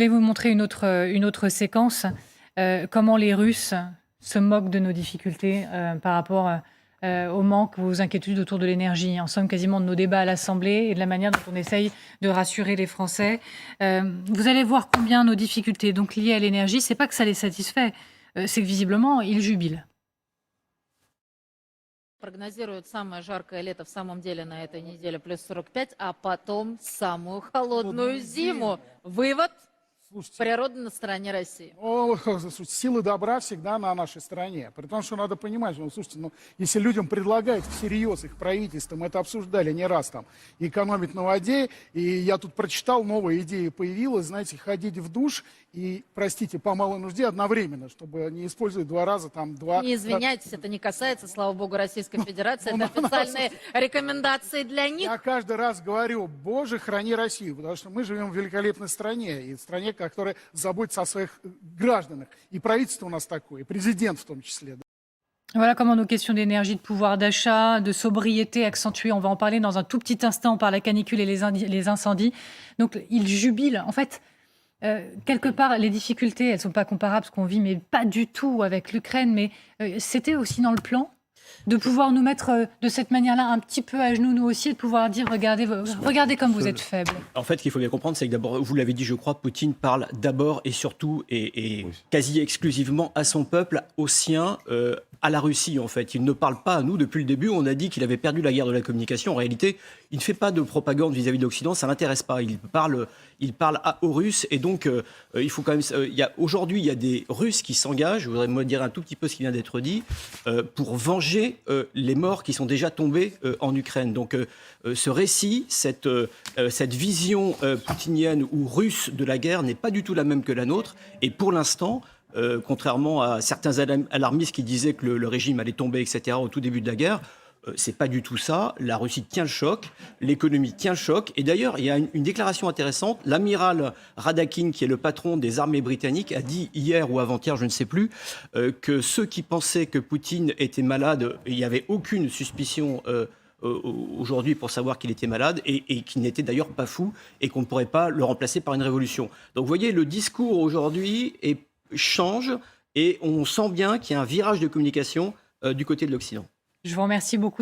Je vais vous montrer une autre séquence, comment les Russes se moquent de nos difficultés par rapport au manque, aux inquiétudes autour de l'énergie. En somme, quasiment de nos débats à l'Assemblée et de la manière dont on essaye de rassurer les Français. Vous allez voir combien nos difficultés donc liées à l'énergie, c'est pas que ça les satisfait, c'est que visiblement, ils jubilent. Прогнозируют самое жаркое лето в самом деле на этой неделе плюс 45, а потом самую холодную зиму. Вывод: Слушайте, природа на стороне России. слушайте, силы добра всегда на нашей стороне. При том, что надо понимать, слушайте, если людям предлагают всерьез, их правительство, мы это обсуждали не раз там, экономить на воде, и я тут прочитал, новая идея появилась, знаете, ходить в душ и, простите, по малой нужде одновременно, чтобы не использовать два раза, там, два... Не извиняйтесь, это не касается, слава богу, Российской Федерации. Это официальные рекомендации для них. Я каждый раз говорю: Боже, храни Россию, потому что мы живем в великолепной стране, и в стране, которая заботится о своих гражданах. И правительство у нас такое, и президент в том числе. Voilà comment nos questions d'énergie, de pouvoir d'achat, de sobriété accentuées, on va en parler dans un tout petit instant par la canicule et les incendies. Donc ils jubilent. En fait, quelque part, les difficultés, elles ne sont pas comparables à ce qu'on vit, mais pas du tout avec l'Ukraine. Mais c'était aussi dans le plan de pouvoir nous mettre de cette manière-là un petit peu à genoux, nous aussi, et de pouvoir dire regardez comme vous êtes faibles. En fait, ce qu'il faut bien comprendre, c'est que d'abord, vous l'avez dit, je crois, Poutine parle d'abord et surtout et quasi exclusivement à son peuple, aux siens, à la Russie, en fait. Il ne parle pas à nous. Depuis le début, on a dit qu'il avait perdu la guerre de la communication. En réalité, il ne fait pas de propagande vis-à-vis de l'Occident, ça ne l'intéresse pas. Il parle aux Russes. Et donc, il faut quand même... Aujourd'hui, il y a des Russes qui s'engagent, je voudrais me dire un tout petit peu ce qui vient d'être dit, pour venger les morts qui sont déjà tombés en Ukraine. Donc, ce récit, cette vision poutinienne ou russe de la guerre n'est pas du tout la même que la nôtre. Et pour l'instant... contrairement à certains alarmistes qui disaient que le régime allait tomber, etc., au tout début de la guerre, c'est pas du tout ça. La Russie tient le choc, l'économie tient le choc. Et d'ailleurs, il y a une déclaration intéressante. L'amiral Radakin, qui est le patron des armées britanniques, a dit hier ou avant-hier, je ne sais plus, que ceux qui pensaient que Poutine était malade, il n'y avait aucune suspicion aujourd'hui pour savoir qu'il était malade et qu'il n'était d'ailleurs pas fou et qu'on ne pourrait pas le remplacer par une révolution. Donc vous voyez, le discours aujourd'hui change et on sent bien qu'il y a un virage de communication du côté de l'Occident. Je vous remercie beaucoup.